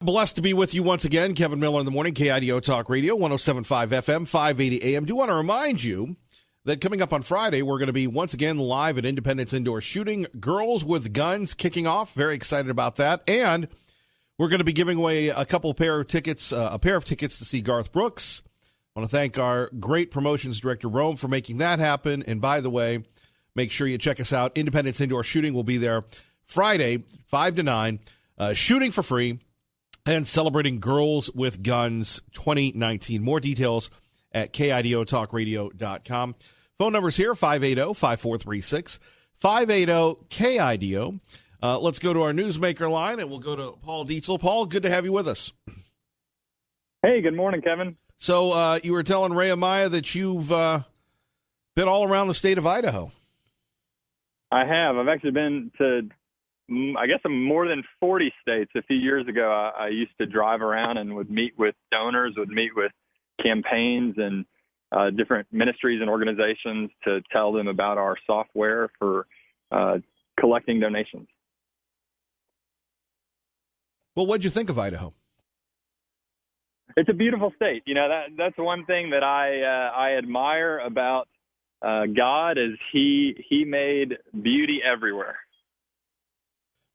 Blessed to be with you once again. Kevin Miller in the morning, KIDO Talk Radio, 107.5 FM, 580 AM. Do want to remind you that coming up on Friday, we're going to be once again live at Independence Indoor Shooting. Girls with Guns kicking off. Very excited about that. And we're going to be giving away a pair of tickets to see Garth Brooks. I want to thank our great promotions director, Rome, for making that happen. And by the way, make sure you check us out. Independence Indoor Shooting will be there Friday, 5 to 9, shooting for free. And celebrating Girls with Guns 2019. More details at KIDOTalkRadio.com. Phone numbers here, 580-5436, 580-KIDO. Let's go to our newsmaker line, and we'll go to Paul Dietzel. Paul, good to have you with us. Hey, good morning, Kevin. So you were telling Ray Amaya that you've been all around the state of Idaho. I have. I've actually been to I guess more than 40 states. A few years ago, I used to drive around and would meet with donors, would meet with campaigns and different ministries and organizations to tell them about our software for collecting donations. Well, what'd you think of Idaho? It's a beautiful state. You know, that's one thing that I admire about God is he made beauty everywhere.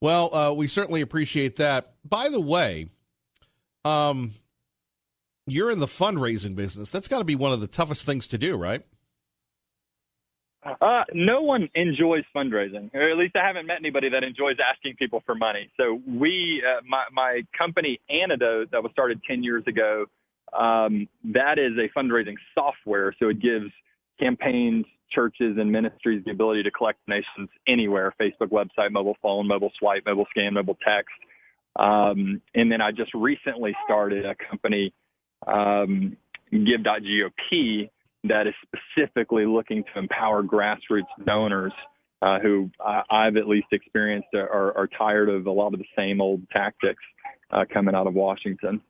Well, we certainly appreciate that. By the way, you're in the fundraising business. That's got to be one of the toughest things to do, right? No one enjoys fundraising, or at least I haven't met anybody that enjoys asking people for money. So my company, Antidote, that was started 10 years ago, that is a fundraising software. So it gives campaigns, churches, and ministries the ability to collect donations anywhere: Facebook, website, mobile phone, mobile swipe, mobile scan, mobile text. And then I just recently started a company, Give.GOP, that is specifically looking to empower grassroots donors who I've at least experienced are tired of a lot of the same old tactics coming out of Washington.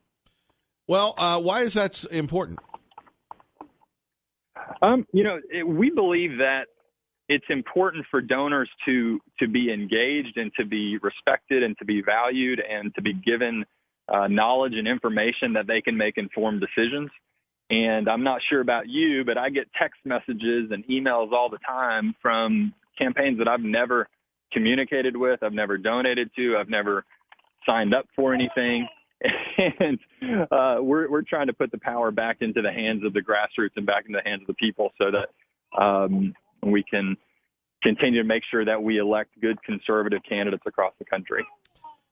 Well, why is that important? We believe that it's important for donors to be engaged and to be respected and to be valued and to be given knowledge and information that they can make informed decisions. And I'm not sure about you, but I get text messages and emails all the time from campaigns that I've never communicated with, I've never donated to, I've never signed up for anything. And we're trying to put the power back into the hands of the grassroots and back into the hands of the people so that we can continue to make sure that we elect good conservative candidates across the country.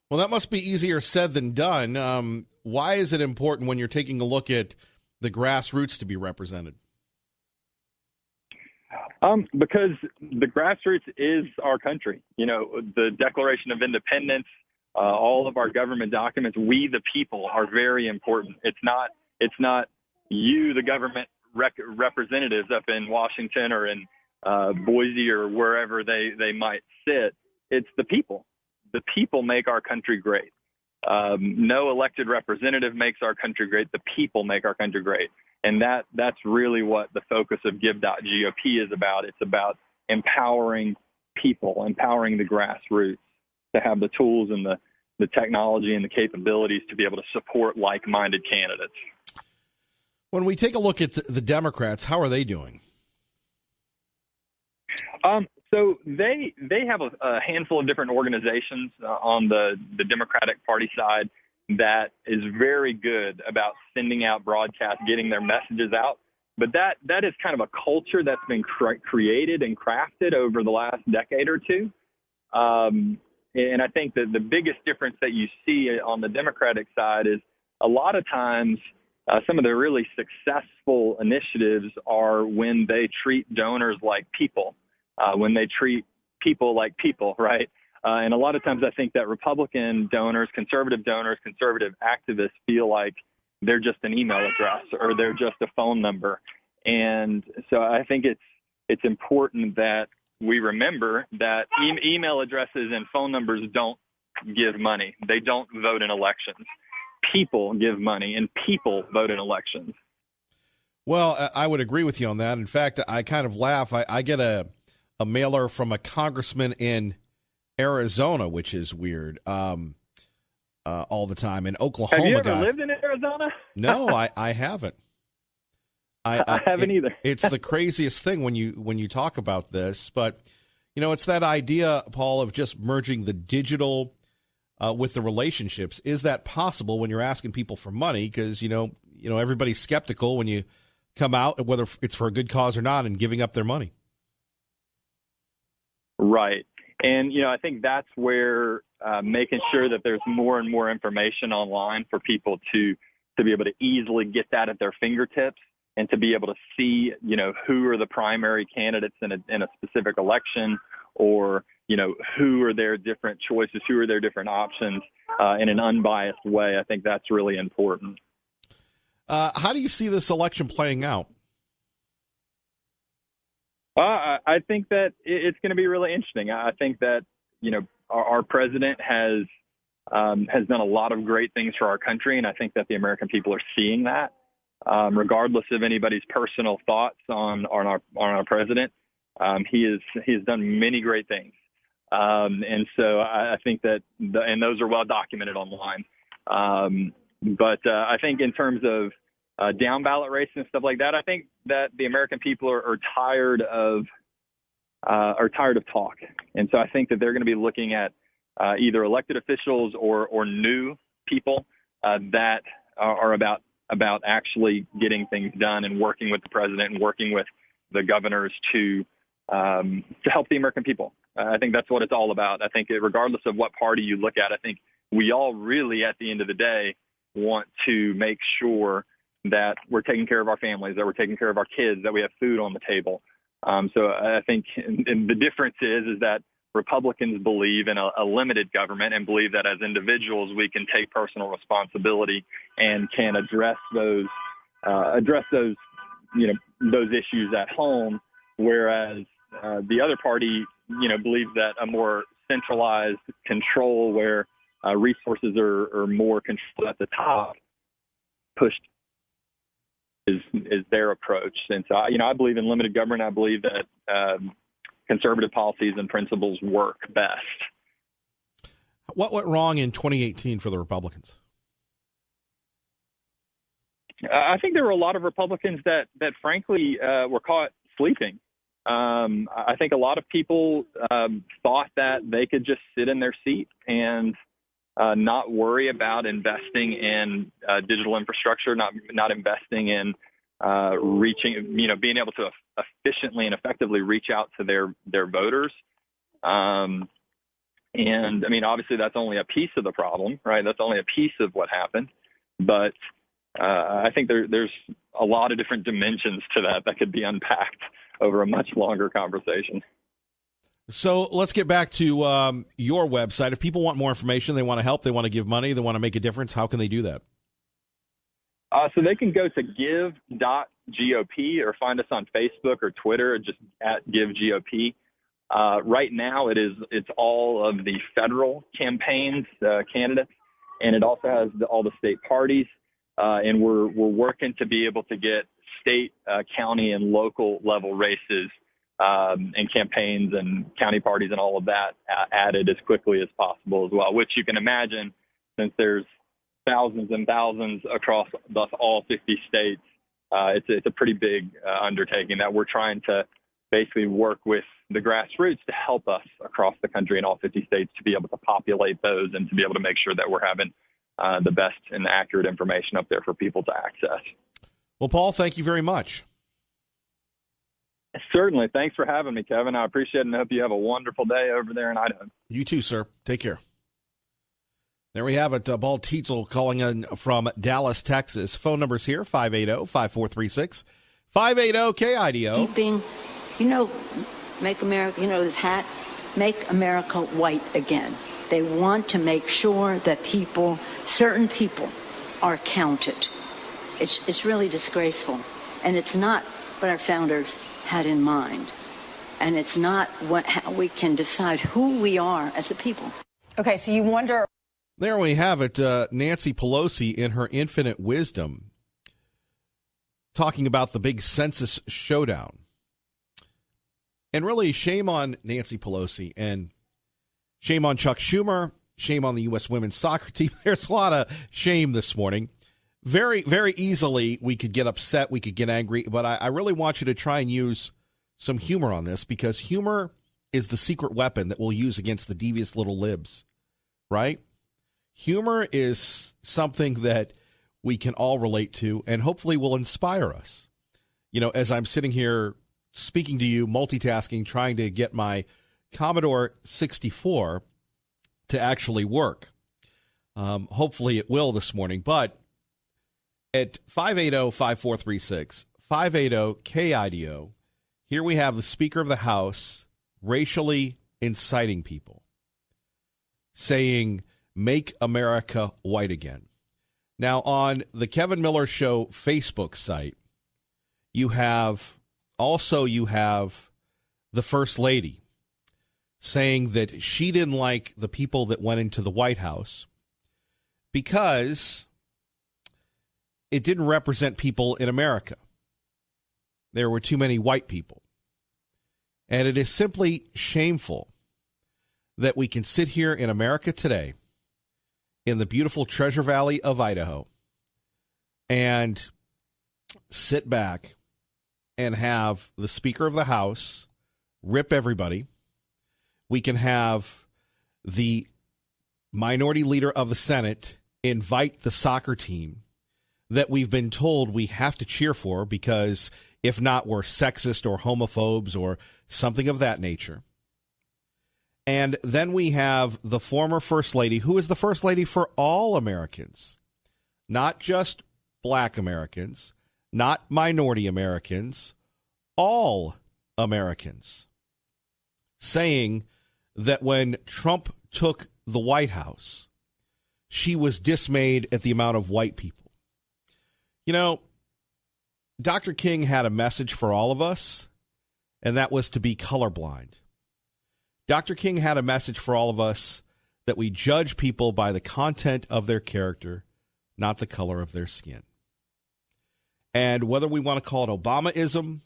Well, that must be easier said than done. Why is it important when you're taking a look at the grassroots to be represented? Because the grassroots is our country. You know, the Declaration of Independence, all of our government documents, we the people, are very important. It's not you, the government representatives up in Washington or in Boise or wherever they might sit. It's the people. The people make our country great. No elected representative makes our country great. The people make our country great. And that's really what the focus of Give.GOP is about. It's about empowering people, empowering the grassroots to have the tools and the technology and the capabilities to be able to support like-minded candidates. When we take a look at the Democrats, how are they doing? So they have a handful of different organizations on the Democratic Party side that is very good about sending out broadcasts, getting their messages out. But that is kind of a culture that's been created and crafted over the last decade or two. And I think that the biggest difference that you see on the Democratic side is a lot of times some of the really successful initiatives are when they treat donors like people, when they treat people like people, right? And a lot of times I think that Republican donors, conservative activists feel like they're just an email address or they're just a phone number. And so I think it's important that we remember that email addresses and phone numbers don't give money. They don't vote in elections. People give money and people vote in elections. Well, I would agree with you on that. In fact, I kind of laugh. I get a mailer from a congressman in Arizona, which is weird. all the time. And Oklahoma Have you ever guy. lived in Arizona? No, I haven't. I haven't either. It's the craziest thing when you talk about this, but it's that idea, Paul, of just merging the digital with the relationships. Is that possible when you're asking people for money? Because everybody's skeptical when you come out, whether it's for a good cause or not, and giving up their money. Right. And, I think that's where making sure that there's more and more information online for people to be able to easily get that at their fingertips and to be able to see, who are the primary candidates in a specific election, or, who are their different choices, who are their different options in an unbiased way. I think that's really important. How do you see this election playing out? I think that it's going to be really interesting. I think that, our president has done a lot of great things for our country, and I think that the American people are seeing that, regardless of anybody's personal thoughts on our president. He has done many great things, and so I think that and those are well documented online. But I think in terms of down ballot races and stuff like that, I think that the American people are tired of talk, and so I think that they're going to be looking at either elected officials or new people that are about actually getting things done and working with the president and working with the governors to help the American people. I think that's what it's all about. I think regardless of what party you look at, I think we all really, at the end of the day, want to make sure that we're taking care of our families, that we're taking care of our kids, that we have food on the table. So I think and the difference is that Republicans believe in a limited government and believe that as individuals we can take personal responsibility and can address those issues at home, whereas the other party believes that a more centralized control where resources are more controlled at the top pushed is their approach. And so I believe in limited government. I believe that conservative policies and principles work best. What went wrong in 2018 for the Republicans? I think there were a lot of Republicans that frankly were caught sleeping. I think a lot of people thought that they could just sit in their seat and not worry about investing in digital infrastructure, not investing in being able to efficiently and effectively reach out to their voters. And I mean, obviously that's only a piece of the problem, right? That's only a piece of what happened. But I think there's a lot of different dimensions to that could be unpacked over a much longer conversation. So let's get back to your website. If people want more information, they want to help, they want to give money, they want to make a difference, how can they do that? So they can go to give.gop or find us on Facebook or Twitter, just at GiveGOP. Right now, it's all of the federal campaigns, candidates, and it also has all the state parties. And we're working to be able to get state, county, and local level races and campaigns and county parties and all of that added as quickly as possible as well, which you can imagine, since there's thousands and thousands across all 50 states, it's a pretty big undertaking that we're trying to basically work with the grassroots to help us across the country in all 50 states to be able to populate those and to be able to make sure that we're having the best and accurate information up there for people to access. Well, Paul, thank you very much. Certainly. Thanks for having me, Kevin. I appreciate it, and I hope you have a wonderful day over there in Idaho. You too, sir. Take care. There we have it. Paul Tietzel calling in from Dallas, Texas. Phone numbers here, 580-5436, 580-KIDO. Keeping, make America, this hat, make America white again. They want to make sure that certain people are counted. It's really disgraceful. And it's not what our founders had in mind. And it's not how we can decide who we are as a people. Okay, so you wonder. There we have it. Nancy Pelosi, in her infinite wisdom, talking about the big census showdown. And really, shame on Nancy Pelosi and shame on Chuck Schumer shame on the U.S. women's soccer team. There's a lot of shame this morning. Very, very easily we could get upset, we could get angry, but I really want you to try and use some humor on this, because humor is the secret weapon that we'll use against the devious little libs, right? Humor is something that we can all relate to and hopefully will inspire us. You know, as I'm sitting here speaking to you, multitasking, trying to get my Commodore 64 to actually work. Hopefully it will this morning, but at 580-5436, 580-KIDO, here we have the Speaker of the House racially inciting people, saying, "Make America white again." Now, on the Kevin Miller Show Facebook site, you have the First Lady saying that she didn't like the people that went into the White House because it didn't represent people in America. There were too many white people. And it is simply shameful that we can sit here in America today, in the beautiful Treasure Valley of Idaho, and sit back and have the Speaker of the House rip everybody. We can have the minority leader of the Senate invite the soccer team that we've been told we have to cheer for because if not, we're sexist or homophobes or something of that nature. And then we have the former First Lady, who is the First Lady for all Americans, not just black Americans, not minority Americans, all Americans, saying that when Trump took the White House, she was dismayed at the amount of white people. You know, Dr. King had a message for all of us, and that was to be colorblind. Dr. King had a message for all of us that we judge people by the content of their character, not the color of their skin. And whether we want to call it Obamaism,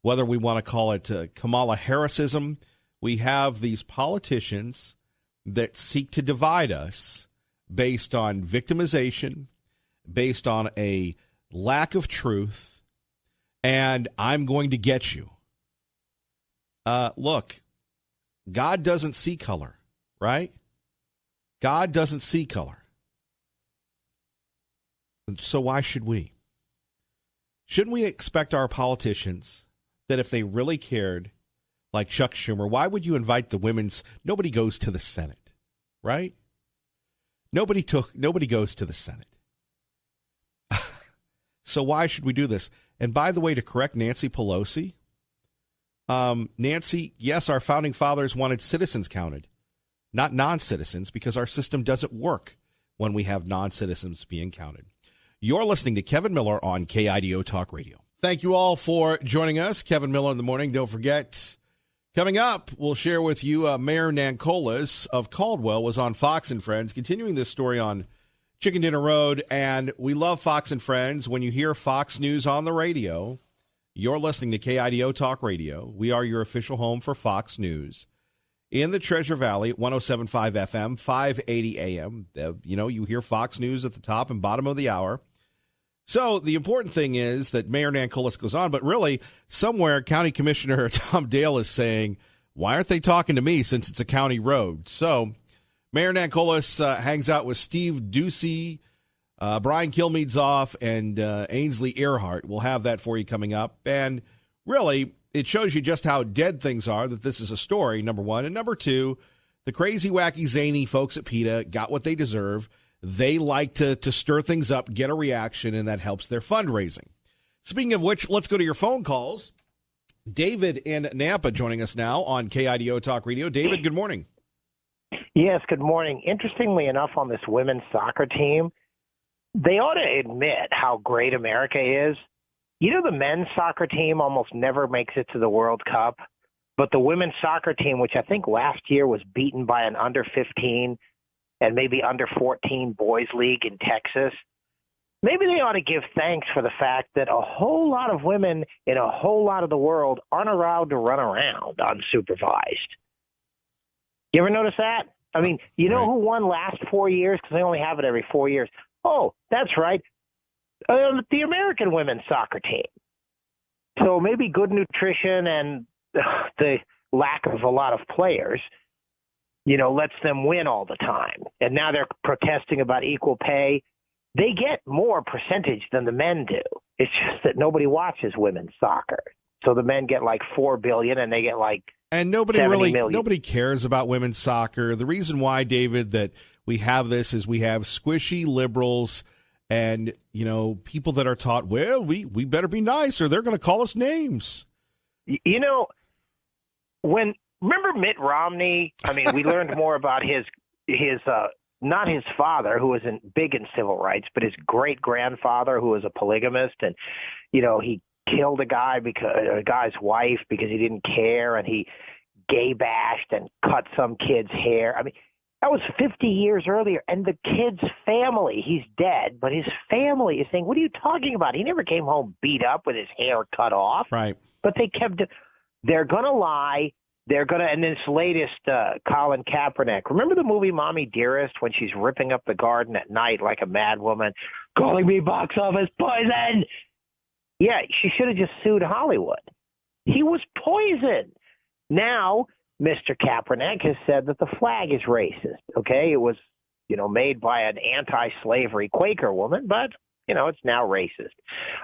whether we want to call it Kamala Harrisism, we have these politicians that seek to divide us based on victimization, based on a lack of truth, and I'm going to get you. Look, God doesn't see color, right? God doesn't see color. So why should we? Shouldn't we expect our politicians that if they really cared, like Chuck Schumer, why would you invite the women's? Nobody goes to the Senate, right? Nobody goes to the Senate. So why should we do this? And by the way, to correct Nancy Pelosi, Nancy, yes, our founding fathers wanted citizens counted, not non-citizens, because our system doesn't work when we have non-citizens being counted. You're listening to Kevin Miller on KIDO Talk Radio. Thank you all for joining us. Kevin Miller in the morning. Don't forget, coming up, we'll share with you Mayor Nancolas of Caldwell was on Fox and Friends, continuing this story on Chicken Dinner Road. And we love Fox and Friends. When you hear Fox News on the radio, you're listening to KIDO Talk Radio. We are your official home for Fox News in the Treasure Valley at 107.5 FM, 580 AM. You hear Fox News at the top and bottom of the hour. So the important thing is that Mayor Nancolas goes on, but really somewhere County Commissioner Tom Dale is saying, why aren't they talking to me since it's a county road? So Mayor Nancolas hangs out with Steve Ducey, Brian Kilmeadsoff, and Ainsley Earhart. We'll have that for you coming up. And really, it shows you just how dead things are that this is a story, number one. And number two, the crazy, wacky, zany folks at PETA got what they deserve. They like to stir things up, get a reaction, and that helps their fundraising. Speaking of which, let's go to your phone calls. David in Nampa joining us now on KIDO Talk Radio. David, good morning. Yes, good morning. Interestingly enough, on this women's soccer team, they ought to admit how great America is. You know, the men's soccer team almost never makes it to the World Cup, but the women's soccer team, which I think last year was beaten by an under 15 and maybe under 14 boys league in Texas, maybe they ought to give thanks for the fact that a whole lot of women in a whole lot of the world aren't allowed to run around unsupervised. You ever notice that? I mean, you know Right. who won last 4 years? Because they only have it every 4 years. Oh, that's right. The American women's soccer team. So maybe good nutrition and the lack of a lot of players, lets them win all the time. And now they're protesting about equal pay. They get more percentage than the men do. It's just that nobody watches women's soccer. So the men get like $4 billion and they get like And nobody 70 million. nobody cares about women's soccer. The reason why, David, that we have this is we have squishy liberals and, people that are taught, well, we better be nice or they're going to call us names. Remember Mitt Romney? I mean, we learned more about his not his father, who wasn't big in civil rights, but his great grandfather, who was a polygamist, and he killed a guy's wife because he didn't care, and he gay bashed and cut some kid's hair. I mean, that was 50 years earlier, and the kid's family, he's dead, but his family is saying, what are you talking about? He never came home beat up with his hair cut off. Right. But they're going to lie. And this latest, Colin Kaepernick, remember the movie Mommy Dearest when she's ripping up the garden at night like a mad woman, calling me box office poison? Yeah, she should have just sued Hollywood. He was poisoned. Now, Mr. Kaepernick has said that the flag is racist. Okay, it was, made by an anti-slavery Quaker woman, but, it's now racist.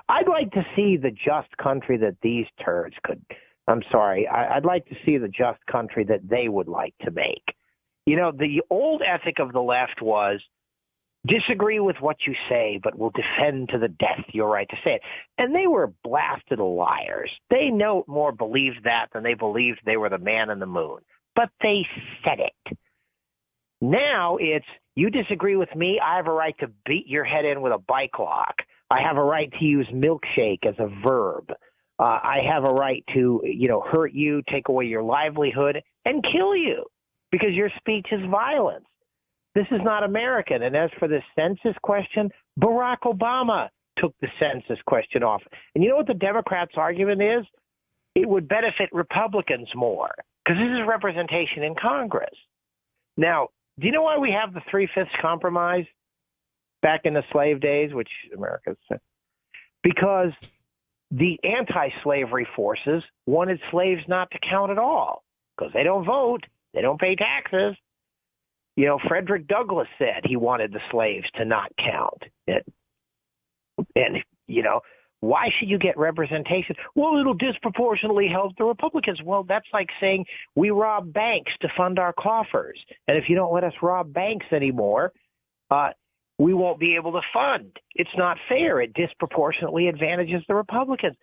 I'd like to see the just country that these turds I'd like to see the just country that they would like to make. The old ethic of the left was disagree with what you say, but will defend to the death your right to say it. And they were blasted liars. They no more believed that than they believed they were the man in the moon. But they said it. Now it's, you disagree with me, I have a right to beat your head in with a bike lock. I have a right to use milkshake as a verb. I have a right to, hurt you, take away your livelihood, and kill you because your speech is violence. This is not American. And as for the census question, Barack Obama took the census question off. And you know what the Democrats' argument is? It would benefit Republicans more because this is representation in Congress. Now, do you know why we have the 3/5 compromise back in the slave days, which America said? Because the anti-slavery forces wanted slaves not to count at all because they don't vote, they don't pay taxes. Frederick Douglass said he wanted the slaves to not count. And why should you get representation? Well, it'll disproportionately help the Republicans. Well, that's like saying we rob banks to fund our coffers. And if you don't let us rob banks anymore, we won't be able to fund. It's not fair. It disproportionately advantages the Republicans.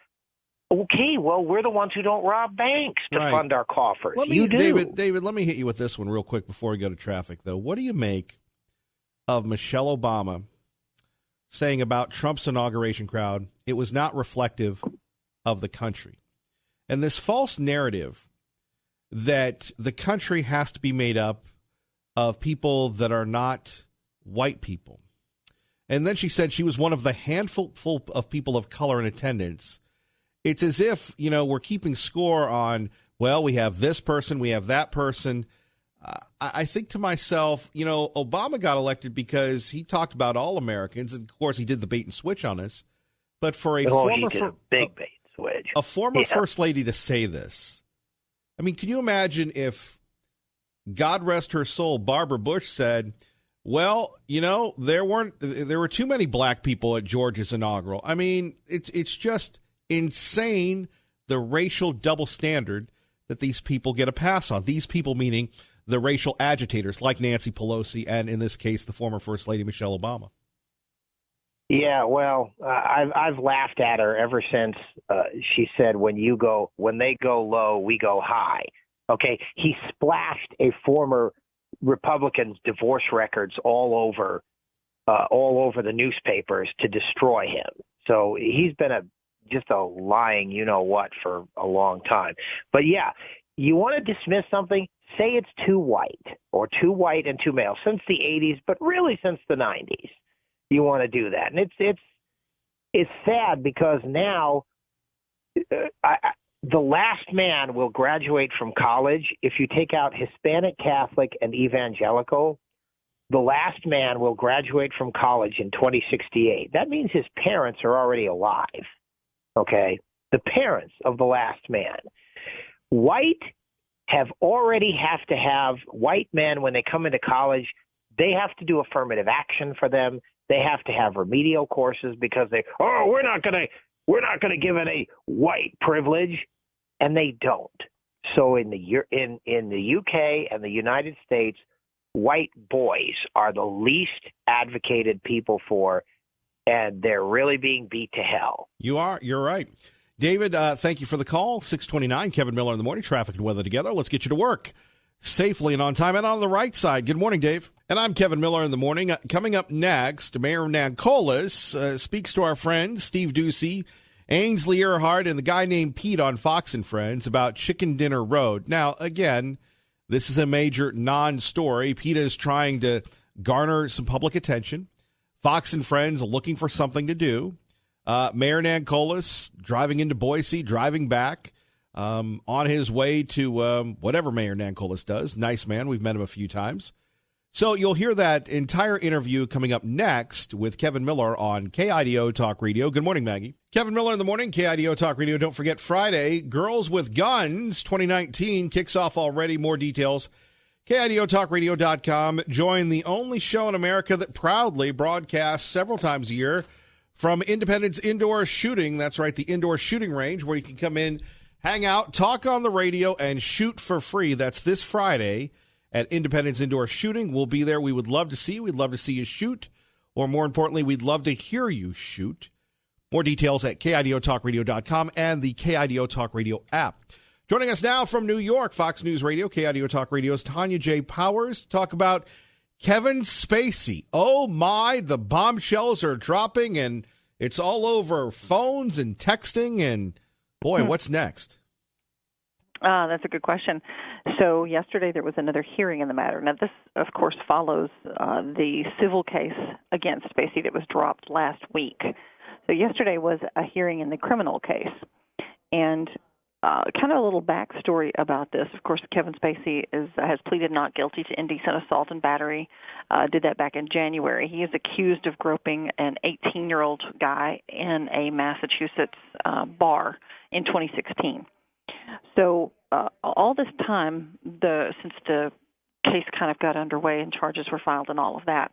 Okay, well, we're the ones who don't rob banks to fund our coffers. You do. David, let me hit you with this one real quick before we go to traffic, though. What do you make of Michelle Obama saying about Trump's inauguration crowd, it was not reflective of the country? And this false narrative that the country has to be made up of people that are not white people. And then she said she was one of the handful of people of color in attendance. It's as if, we're keeping score on, well, we have this person, we have that person. I think to myself, Obama got elected because he talked about all Americans. And, of course, he did the bait and switch on us. But for a former big bait switch. A former first lady to say this, I mean, can you imagine if, God rest her soul, Barbara Bush said, well, there were too many black people at George's inaugural. I mean, it's just insane, the racial double standard that these people get a pass on. These people meaning the racial agitators like Nancy Pelosi and, in this case, the former First Lady Michelle Obama. Yeah, well, I've laughed at her ever since she said, when they go low, we go high. Okay, he splashed a former Republican's divorce records all over the newspapers to destroy him. So he's been just a lying you-know-what for a long time. But, yeah, you want to dismiss something, say it's too white or too white and too male since the 80s, but really since the 90s. You want to do that. And it's sad because now the last man will graduate from college. If you take out Hispanic, Catholic, and evangelical, the last man will graduate from college in 2068. That means his parents are already alive, okay? The parents of the last man. White white men, when they come into college, they have to do affirmative action for them. They have to have remedial courses because we're not going to give any white privilege, and they don't. So in the UK and the United States, white boys are the least advocated people for, and they're really being beat to hell. You're right. David, thank you for the call. 629, Kevin Miller in the morning, traffic and weather together. Let's get you to work safely and on time and on the right side. Good morning, Dave. And I'm Kevin Miller in the morning. Coming up next, Mayor Nancolis speaks to our friends Steve Doocy, Ainsley Earhart, and the guy named Pete on Fox and Friends about Chicken Dinner Road. Now, again, this is a major non-story. PETA is trying to garner some public attention. Fox and Friends are looking for something to do. Mayor Nancolis driving into Boise, driving back on his way to whatever Mayor Nancolis does. Nice man. We've met him a few times. So you'll hear that entire interview coming up next with Kevin Miller on KIDO Talk Radio. Good morning, Maggie. Kevin Miller in the morning, KIDO Talk Radio. Don't forget Friday, Girls with Guns 2019 kicks off already. More details, KIDOTalkRadio.com. Join the only show in America that proudly broadcasts several times a year from Independence Indoor Shooting. That's right, the indoor shooting range where you can come in, hang out, talk on the radio, and shoot for free. That's this Friday at Independence Indoor Shooting. We'll be there. We would love to see you. We'd love to see you shoot. Or more importantly, we'd love to hear you shoot. More details at KIDOTalkRadio.com and the KIDO Talk Radio app. Joining us now from New York, Fox News Radio, KIDO Talk Radio's Tanya J. Powers to talk about Kevin Spacey. Oh my, the bombshells are dropping and it's all over phones and texting and boy, what's next? That's a good question. So yesterday there was another hearing in the matter. Now this, of course, follows the civil case against Spacey that was dropped last week. So yesterday was a hearing in the criminal case. And kind of a little backstory about this. Of course, Kevin Spacey has pleaded not guilty to indecent assault and battery. Did that back in January. He is accused of groping an 18-year-old guy in a Massachusetts bar in 2016. So all this time, since the case kind of got underway and charges were filed and all of that,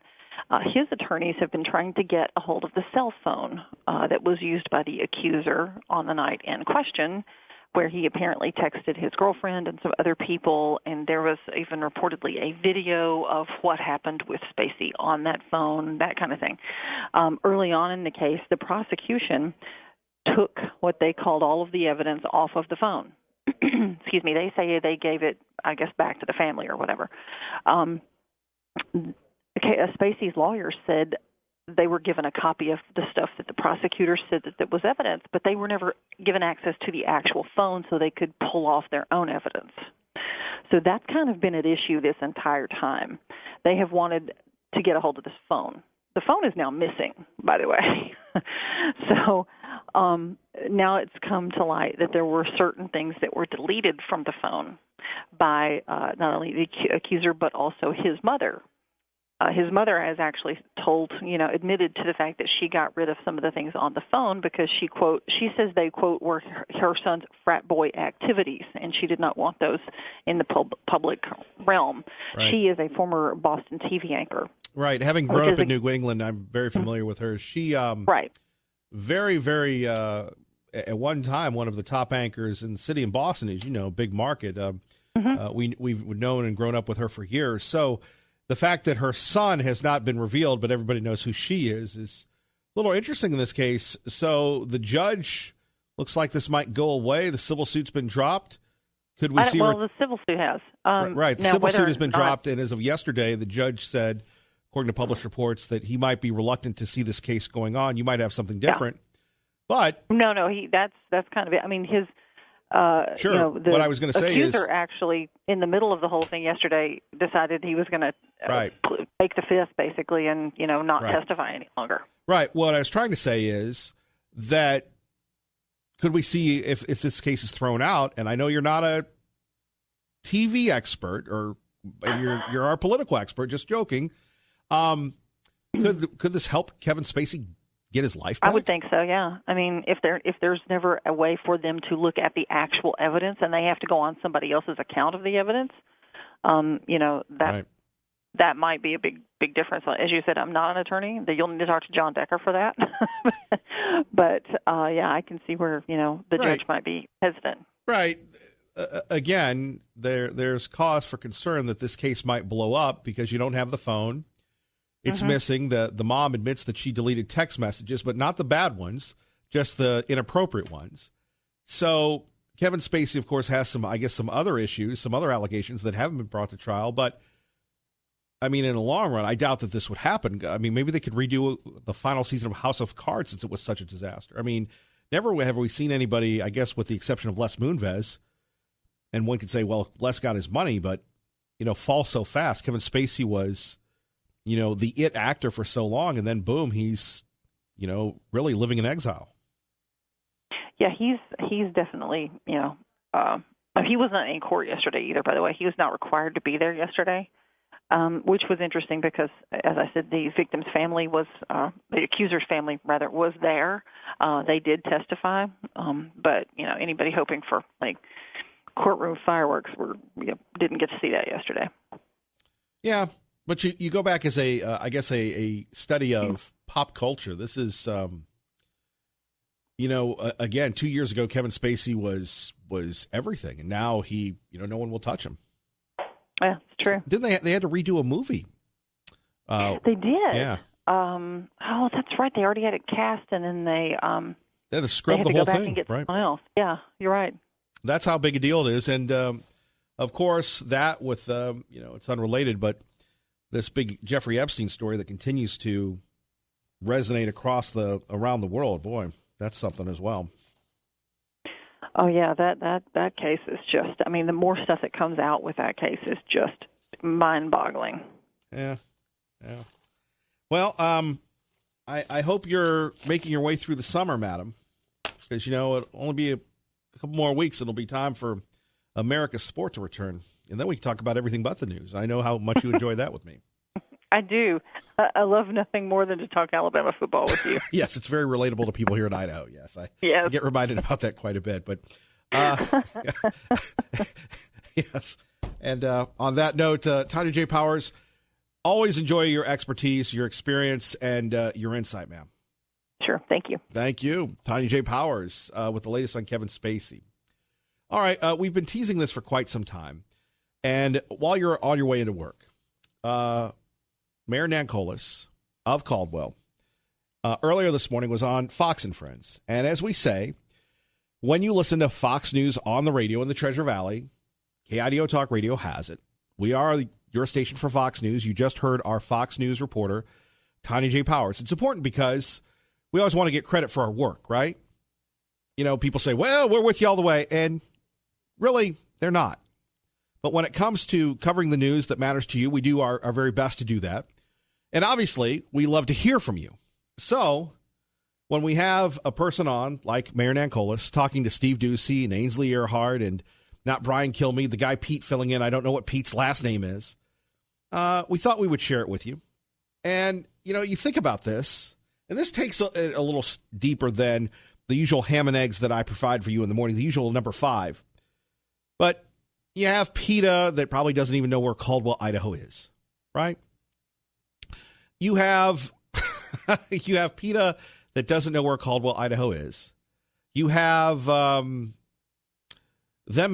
his attorneys have been trying to get a hold of the cell phone that was used by the accuser on the night in question, where he apparently texted his girlfriend and some other people, and there was even reportedly a video of what happened with Spacey on that phone, that kind of thing. Early on in the case, the prosecution took what they called all of the evidence off of the phone. Excuse me, they say they gave it, I guess, back to the family or whatever. Spacey's lawyers said they were given a copy of the stuff that the prosecutor said that was evidence, but they were never given access to the actual phone so they could pull off their own evidence. So that's kind of been at issue this entire time. They have wanted to get a hold of this phone. The phone is now missing, by the way. So now it's come to light that there were certain things that were deleted from the phone by not only the accuser but also his mother. His mother has actually admitted to the fact that she got rid of some of the things on the phone because she says they, quote, were her son's frat boy activities, and she did not want those in the public realm. Right. She is a former Boston TV anchor. Right. Having grown up in New England, I'm very familiar with her. She, right. Very, very, at one time, one of the top anchors in the city in Boston, as you know, big market. We've known and grown up with her for years. So the fact that her son has not been revealed, but everybody knows who she is a little interesting in this case. So the judge looks like this might go away. The civil suit's been dropped. Could we see? Well, the civil suit has. Right. The civil suit has been dropped, and as of yesterday, the judge said, according to published reports, that he might be reluctant to see this case going on. You might have something different, but no, that's kind of it. I mean, his. Sure. What I was going to say is, accuser actually, in the middle of the whole thing yesterday, decided he was going to take the fifth, basically, and not testify any longer. Right. What I was trying to say is that could we see if this case is thrown out? And I know you're not a TV expert, you're our political expert. Just joking. Could this help Kevin Spacey get his life back? I would think so, yeah. I mean, if there's never a way for them to look at the actual evidence and they have to go on somebody else's account of the evidence, that might be a big difference. As you said, I'm not an attorney. You'll need to talk to John Decker for that. But I can see where the judge might be hesitant. Right. Again, there's cause for concern that this case might blow up because you don't have the phone. It's missing. The mom admits that she deleted text messages, but not the bad ones, just the inappropriate ones. So Kevin Spacey, of course, has some other issues, some other allegations that haven't been brought to trial. But, I mean, in the long run, I doubt that this would happen. I mean, maybe they could redo the final season of House of Cards since it was such a disaster. I mean, never have we seen anybody, I guess with the exception of Les Moonves, and one could say, well, Les got his money, but, fall so fast. Kevin Spacey was, the it actor for so long, and then boom, he's, really living in exile. Yeah, he's definitely, he wasn't in court yesterday either, by the way. He was not required to be there yesterday, which was interesting because, as I said, the victim's family the accuser's family, rather, was there. They did testify, but, anybody hoping for, courtroom fireworks didn't get to see that yesterday. Yeah. But you go back as a study of pop culture. This is, again, 2 years ago, Kevin Spacey was everything, and now he, no one will touch him. Yeah, it's true. Didn't they had to redo a movie? They did. Yeah. Oh, that's right. They already had it cast, and then they had to scrub the whole go back thing. And get right. someone else. Yeah, you're right. That's how big a deal it is, and of course that with it's unrelated, but this big Jeffrey Epstein story that continues to resonate around the world. Boy, that's something as well. Oh yeah, that case is just. I mean, the more stuff that comes out with that case is just mind-boggling. Yeah. Well, I hope you're making your way through the summer, madam, because it'll only be a couple more weeks. It'll be time for America's sport to return. And then we can talk about everything but the news. I know how much you enjoy that with me. I do. I love nothing more than to talk Alabama football with you. Yes, it's very relatable to people here in Idaho. Yes, I get reminded about that quite a bit. But yes. And on that note, Tanya J. Powers, always enjoy your expertise, your experience, and your insight, ma'am. Sure. Thank you. Thank you. Tanya J. Powers with the latest on Kevin Spacey. All right. We've been teasing this for quite some time. And while you're on your way into work, Mayor Nankolis of Caldwell earlier this morning was on Fox and Friends. And as we say, when you listen to Fox News on the radio in the Treasure Valley, KIDO Talk Radio has it. We are your station for Fox News. You just heard our Fox News reporter, Tanya J. Powers. It's important because we always want to get credit for our work, right? People say, well, we're with you all the way. And really, they're not. But when it comes to covering the news that matters to you, we do our very best to do that. And obviously, we love to hear from you. So when we have a person on, like Mayor Nankolis, talking to Steve Doocy and Ainsley Earhart and not Brian Kilmeade, the guy Pete filling in, I don't know what Pete's last name is, we thought we would share it with you. And, you think about this, and this takes a little deeper than the usual ham and eggs that I provide for you in the morning, the usual number 5. But you have PETA that probably doesn't even know where Caldwell, Idaho is, right? You have PETA that doesn't know where Caldwell, Idaho is. You have them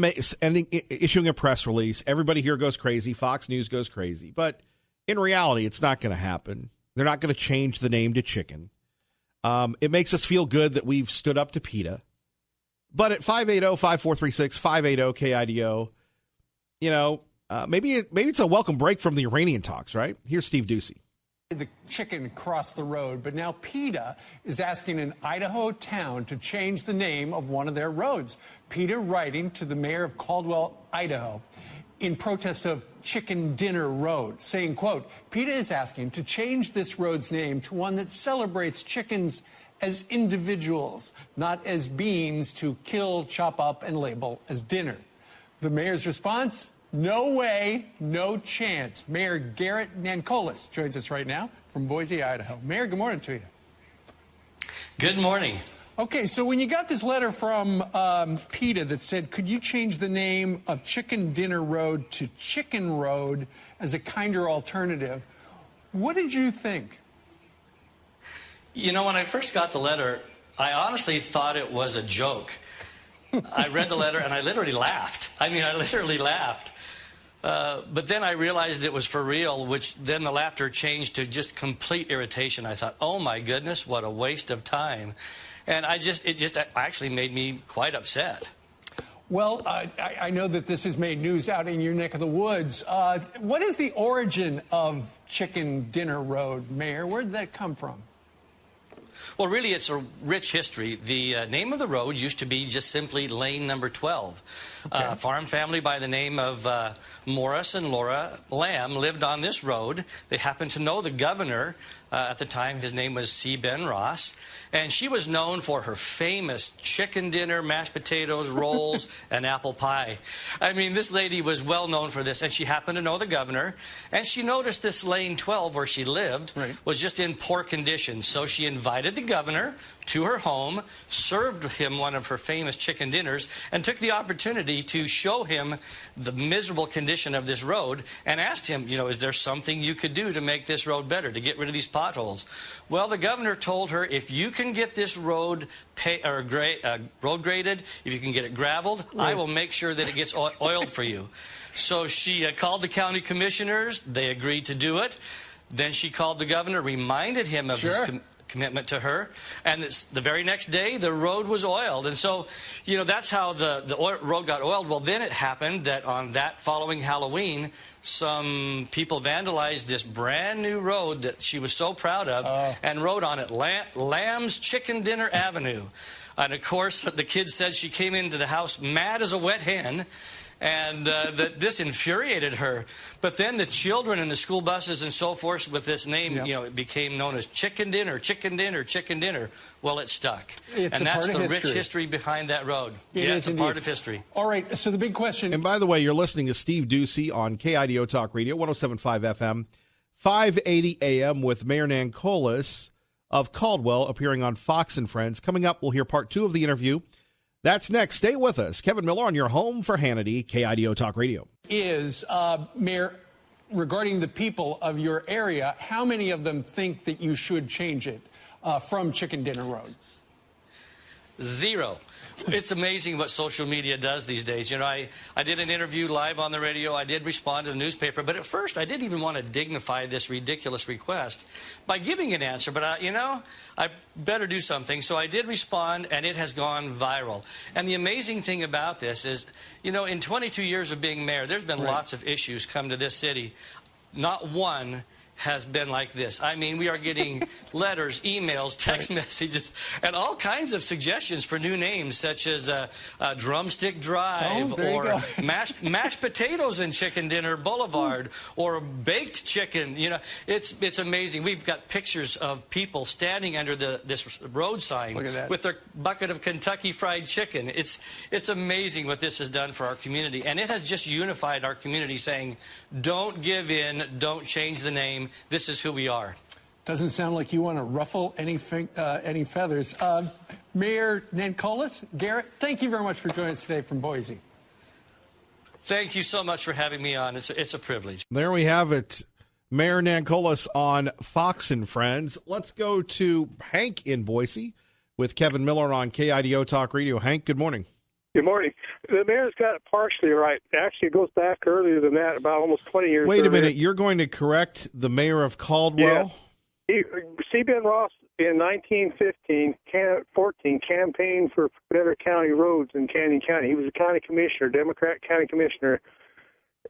issuing a press release. Everybody here goes crazy. Fox News goes crazy. But in reality, it's not going to happen. They're not going to change the name to Chicken. It makes us feel good that we've stood up to PETA. But at 580-5436, 580-KIDO, maybe it's a welcome break from the Iranian talks, right? Here's Steve Doocy. The chicken across the road, but now PETA is asking an Idaho town to change the name of one of their roads. PETA writing to the mayor of Caldwell, Idaho. in protest of Chicken Dinner Road, saying, quote, PETA is asking to change this road's name to one that celebrates chickens as individuals, not as beings to kill, chop up, and label as dinner. The mayor's response? No way, no chance. Mayor Garrett Nancolis joins us right now from Boise, Idaho. Mayor, good morning to you. Good morning. Okay, so when you got this letter from PETA that said, could you change the name of Chicken Dinner Road to Chicken Road as a kinder alternative, what did you think? You know, when I first got the letter, I honestly thought it was a joke. I read the letter and I literally laughed. I literally laughed. But then I realized it was for real, which then the laughter changed to just complete irritation. I thought, oh my goodness, what a waste of time. And it actually made me quite upset. Well, I know that this has made news out in your neck of the woods. What is the origin of Chicken Dinner Road, Mayor? Where did that come from? Well, really, it's a rich history. The name of the road used to be just simply Lane Number 12. Okay. A farm family by the name of Morris and Laura Lamb lived on this road. They happened to know the governor at the time. His name was C. Ben Ross. And she was known for her famous chicken dinner, mashed potatoes, rolls, and apple pie. I mean, this lady was well known for this, and she happened to know the governor. And she noticed this Lane 12, where she lived, was just in poor condition. So she invited the governor to her home, served him one of her famous chicken dinners, and took the opportunity to show him the miserable condition of this road and asked him, you know, is there something you could do to make this road better, to get rid of these potholes? Well, the governor told her, if you can get this road road graded, if you can get it graveled, I will make sure that it gets oiled for you. So she called the county commissioners. They agreed to do it. Then she called the governor, reminded him of his commitment to her, and the very next day the road was oiled. And so, you know, that's how the road got oiled. Well, then it happened that on that following Halloween, some people vandalized this brand new road that she was so proud of and wrote on it Lamb's Chicken Dinner Avenue. And of course the kid said she came into the house mad as a wet hen, and that this infuriated her. But then the children and the school buses and so forth with this name, you know, it became known as Chicken Dinner, Chicken Dinner, Chicken Dinner. Well, it stuck. And that's the rich history behind that road. It's a part of history. All right, so the big question. And by the way, you're listening to Steve Ducey on KIDO Talk Radio, 107.5 FM, 580 AM with Mayor Nancolis of Caldwell appearing on Fox and Friends. Coming up, we'll hear part 2 of the interview. That's next. Stay with us. Kevin Miller on your home for Hannity, KIDO Talk Radio. Mayor, regarding the people of your area, how many of them think that you should change it from Chicken Dinner Road? 0. It's amazing what social media does these days. You know, I did an interview live on the radio. I did respond to the newspaper. But at first, I didn't even want to dignify this ridiculous request by giving an answer. But, you know, I better do something. So I did respond, and it has gone viral. And the amazing thing about this is, you know, in 22 years of being mayor, there's been lots of issues come to this city. Not one has been like this. I mean, we are getting letters, emails, text messages, and all kinds of suggestions for new names, such as Drumstick Drive, or mashed potatoes in Chicken Dinner Boulevard, or baked chicken. You know, it's amazing. We've got pictures of people standing under this road sign with their bucket of Kentucky Fried Chicken. It's amazing what this has done for our community, and it has just unified our community, saying, don't give in, don't change the name. This is who we are. Doesn't sound like you want to ruffle any feathers. Mayor Nancolis, Garrett, thank you very much for joining us today from Boise. Thank you so much for having me on. It's a privilege. There we have it. Mayor Nancolis on Fox and Friends. Let's go to Hank in Boise with Kevin Miller on KIDO Talk Radio. Hank, good morning. Good morning. The mayor's got it partially right. Actually, it goes back earlier than that, about almost 20 years. Wait a minute. You're going to correct the mayor of Caldwell? Yeah. C. Ben Ross in 1914 campaigned for better county roads in Canyon County. He was a county commissioner, Democrat county commissioner,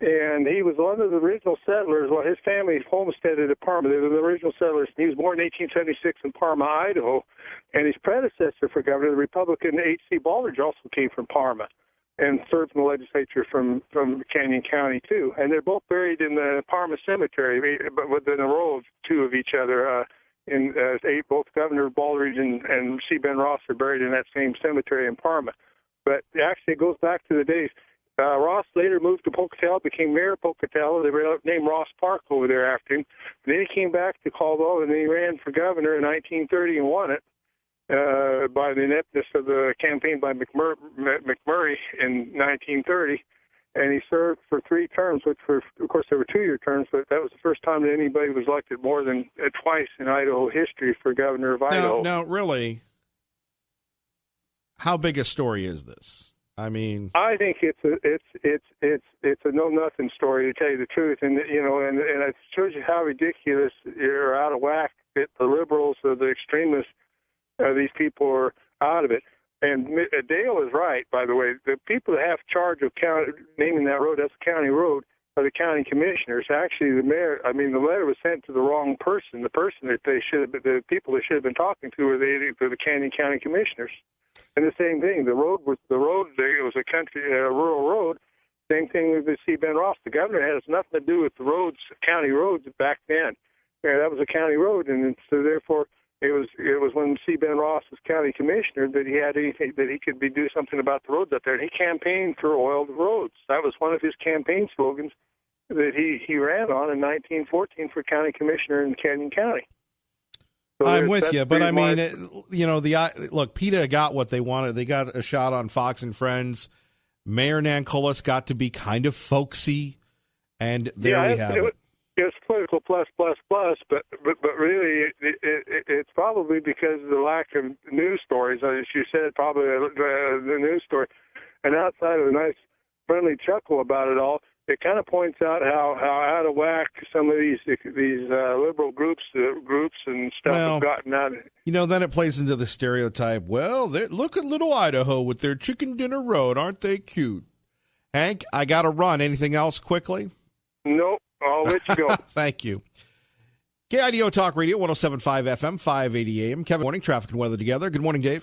and he was one of the original settlers. Well, his family homesteaded at Parma. They were the original settlers. He was born in 1876 in Parma, Idaho, and his predecessor for governor, the Republican H.C. Baldridge, also came from Parma. and served in the legislature from Canyon County too. And they're both buried in the Parma Cemetery, but within a row of two of each other. Both Governor Baldridge and C. Ben Ross are buried in that same cemetery in Parma. But actually, it goes back to the days. Ross later moved to Pocatello, became mayor of Pocatello. They named Ross Park over there after him. Then he came back to Caldwell, and then he ran for governor in 1930 and won it by the ineptness of the campaign by McMurray in 1930. And he served for 3 terms, which were, of course, there were 2-year terms, but that was the first time that anybody was elected more than twice in Idaho history for governor of Idaho. Now, really, how big a story is this? I mean, I think it's a know-nothing story, to tell you the truth, and and it shows you how ridiculous or out of whack that the liberals or the extremists, these people are out of it. And Dale is right, by the way. The people that have charge of naming that road, that's a county road, are the county commissioners. Actually, the mayor, the letter was sent to the wrong person. The person that the people they should have been talking to were the Canyon County commissioners. And the same thing, it was a rural road. Same thing with the C. Ben Ross. The governor has nothing to do with the roads, county roads back then. Yeah, that was a county road, and so therefore it was when C. Ben Ross was county commissioner that he had anything that he could do something about the roads up there. And he campaigned for oiled roads. That was one of his campaign slogans that he ran on in 1914 for county commissioner in Canyon County. So I'm with you, but I mean, look, PETA got what they wanted. They got a shot on Fox and Friends. Mayor Nankolis got to be kind of folksy, and there we have it. It's political plus, but really it's probably because of the lack of news stories. As you said, probably the news story. And outside of a nice friendly chuckle about it all, it kind of points out how out of whack some of these liberal groups and stuff have gotten out. Then it plays into the stereotype. Well, look at little Idaho with their chicken dinner road. Aren't they cute? Hank, I got to run. Anything else quickly? Nope. I'll let you go. Thank you. KIDO Talk Radio, 107.5 FM, 580 AM. Kevin, morning, traffic and weather together. Good morning, Dave.